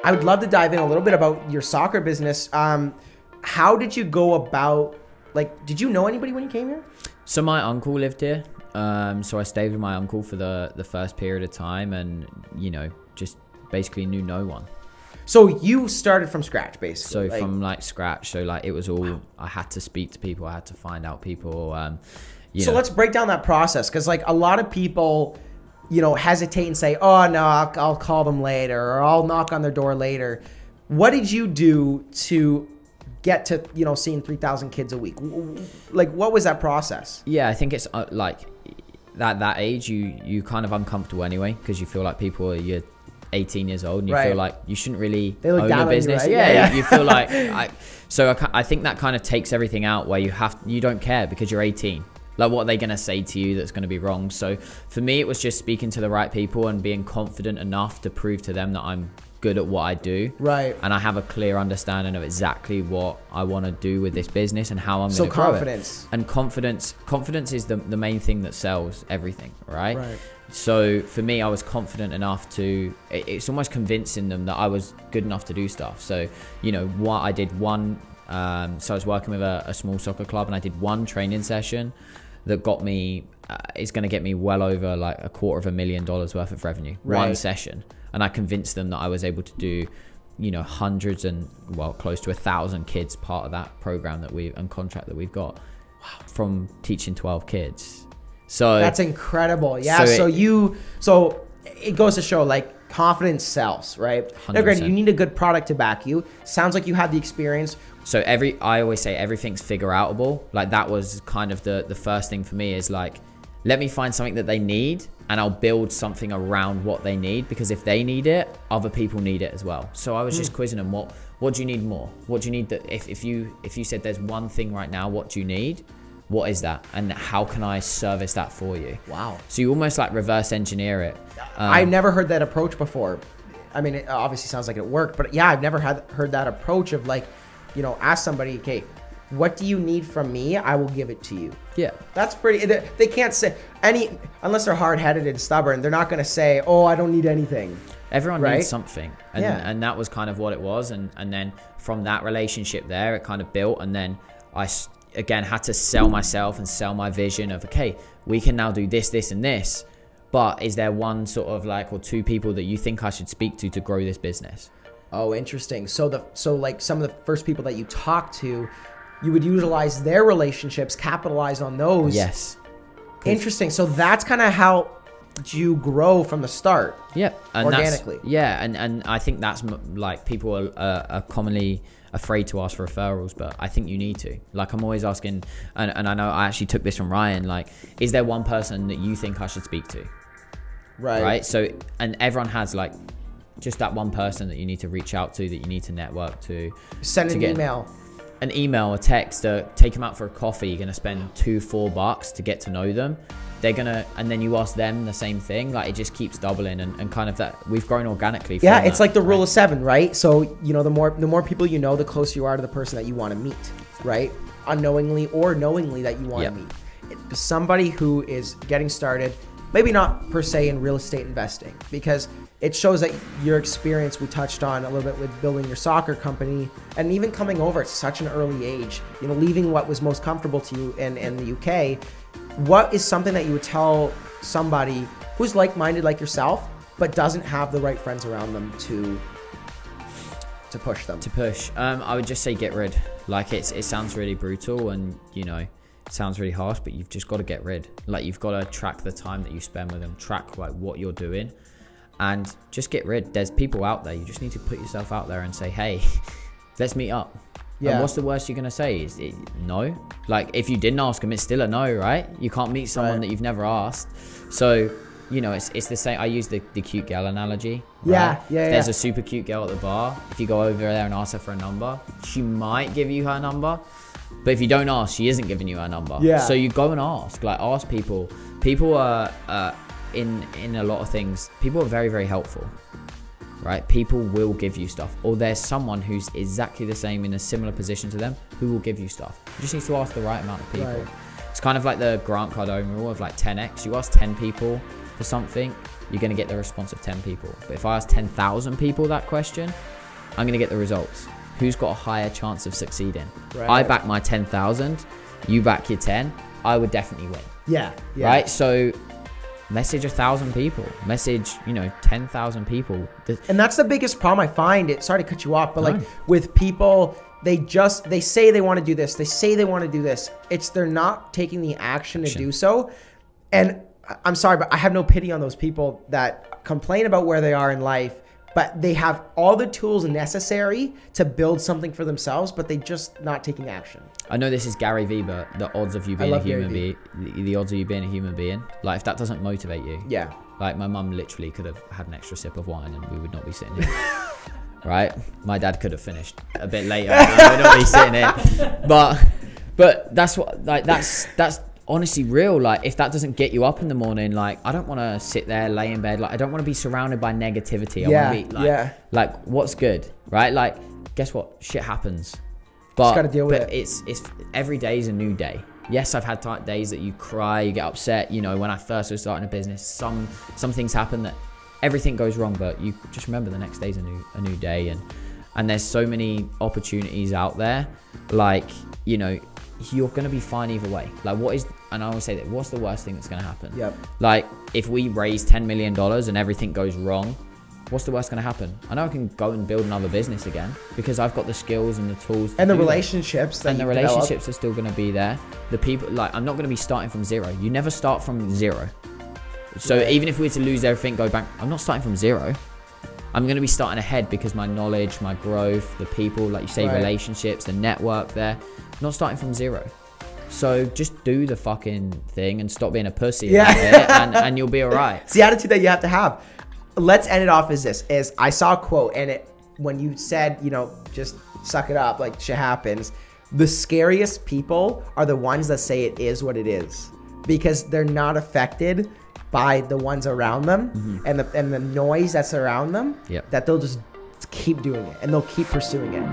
I would love to dive in a little bit about your soccer business. How did you go about, like, did you know anybody when you came here? So my uncle lived here. So I stayed with my uncle for the first period of time, and, you know, just basically knew no one. So you started from scratch, basically. So from like scratch. So like it was all, I had to speak to people. I had to find out people. So let's break down that process. Because like a lot of people, you know, hesitate and say, oh no, I'll call them later, or I'll knock on their door later. What did you do to get to, you know, seeing 3,000 kids a week? Like, what was that process? Yeah, I think it's like that age, you kind of uncomfortable anyway, because you feel like you're 18 years old and you feel like you shouldn't really own a business. You, right? You feel like I think that kind of takes everything out, where you don't care because you're 18. Like, what are they going to say to you that's going to be wrong? So for me, it was just speaking to the right people and being confident enough to prove to them that I'm good at what I do. Right. And I have a clear understanding of exactly what I want to do with this business and how I'm going to grow it. And confidence is the main thing that sells everything, right? Right. So for me, I was confident enough to, it's almost convincing them that I was good enough to do stuff. So, you know, so I was working with a small soccer club, and I did one training session that got me, it's going to get me well over like $250,000 worth of revenue, one session. And I convinced them that I was able to do, you know, hundreds and, well, close to 1,000 kids part of that program and contract that we've got from teaching 12 kids. So that's incredible. Yeah. So it goes to show, like, confidence sells, right? 100%. Now, granted, you need a good product to back you. Sounds like you had the experience. So I always say everything's figure outable. Like, that was kind of the first thing for me, is like, let me find something that they need, and I'll build something around what they need, because if they need it, other people need it as well. So I was just quizzing them, what do you need more? What do you need? That if you said there's one thing right now, what do you need? What is that? And how can I service that for you? Wow. So you almost like reverse engineer it. I've never heard that approach before. I mean, it obviously sounds like it worked, but yeah, I've never heard that approach of, like, you know, ask somebody, okay, what do you need from me? I will give it to you. Yeah. That's pretty, they can't say unless they're hard-headed and stubborn, they're not going to say, oh, I don't need anything. Everyone needs something. And that was kind of what it was. And then from that relationship there, it kind of built. And then I, again, had to sell myself and sell my vision of, okay, we can now do this, this, and this. But is there one sort of like, or two people that you think I should speak to grow this business? Oh, interesting. So like some of the first people that you talk to, you would utilize their relationships, capitalize on those. Yes. Interesting. So that's kind of how you grow from the start. Yeah. And organically. And I think that's like, people are commonly afraid to ask for referrals, but I think you need to. Like, I'm always asking, and I know I actually took this from Ryan, like, is there one person that you think I should speak to? Right. So, and everyone has like just that one person that you need to reach out to, that you need to network to. Send an email. An email, a text, take them out for a coffee. You're going to spend $2-4 to get to know them. They're going to, and then you ask them the same thing. Like, it just keeps doubling, and kind of that we've grown organically. Yeah. It's like the rule of 7, right? So, you know, the more people you know, the closer you are to the person that you want to meet, right? Unknowingly or knowingly that you want to meet. Somebody who is getting started, maybe not per se in real estate investing, because it shows that your experience, we touched on a little bit with building your soccer company, and even coming over at such an early age, you know, leaving what was most comfortable to you in the UK. What is something that you would tell somebody who's like-minded like yourself, but doesn't have the right friends around them to push them? I would just say get rid. Like, it sounds really brutal, and, you know, it sounds really harsh, but you've just got to get rid. Like, you've got to track the time that you spend with them, track like what you're doing, and just get rid. There's people out there. You just need to put yourself out there and say, hey, let's meet up. Yeah. And what's the worst you're going to say? Is it no? Like, if you didn't ask them, it's still a no, right? You can't meet someone that you've never asked. So, you know, it's the same. I use the cute girl analogy. Right? There's a super cute girl at the bar. If you go over there and ask her for a number, she might give you her number. But if you don't ask, she isn't giving you her number. Yeah. So you go and ask. Like, ask people. People are, in a lot of things, people are very, very helpful. Right? People will give you stuff. Or there's someone who's exactly the same in a similar position to them who will give you stuff. You just need to ask the right amount of people. Right. It's kind of like the Grant Cardone rule of like 10x. You ask 10 people for something, you're going to get the response of 10 people. But if I ask 10,000 people that question, I'm going to get the results. Who's got a higher chance of succeeding? Right. I back my 10,000, you back your 10, I would definitely win. Yeah. Right? So message 1,000 people, message, 10,000 people. And that's the biggest problem I find. Sorry to cut you off, but like with people, they say they want to do this. They say they want to do this. They're not taking the action to do so. And I'm sorry, but I have no pity on those people that complain about where they are in life, but they have all the tools necessary to build something for themselves, but they just not taking action. I know this is Gary Vee, but the odds of you being a human being, the odds of you being a human being, like if that doesn't motivate you. Yeah. Like my mum literally could have had an extra sip of wine and we would not be sitting here. Right? My dad could have finished a bit later and we would not be sitting here. But that's what, like, that's honestly real. Like if that doesn't get you up in the morning, like I don't want to sit there, lay in bed. Like I don't want to be surrounded by negativity. I want to be like what's good, right? Like guess what? Shit happens. But just gotta deal with it. It's every day is a new day. Yes, I've had days that you cry, you get upset. When I first was starting a business, some things happen that everything goes wrong, but you just remember the next day's a new day, and there's so many opportunities out there. Like you're gonna be fine either way. Like and I always say that, what's the worst thing that's gonna happen? Yep. Like if we raise $10 million and everything goes wrong, what's the worst gonna happen? I know I can go and build another business again because I've got the skills and the tools and the relationships and the relationships are still gonna be there. The people, like I'm not gonna be starting from zero. You never start from zero. So even if we were to lose everything, go back, I'm not starting from zero. I'm going to be starting ahead because my knowledge, my growth, the people, like you say, relationships, the network there, not starting from zero. So just do the fucking thing and stop being a pussy about it, and you'll be all right. It's the attitude that you have to have. Let's end it off as this. I saw a quote, and when you said, just suck it up, like shit happens. The scariest people are the ones that say it is what it is because they're not affected by the ones around them and the noise that's around them, that they'll just keep doing it and they'll keep pursuing it.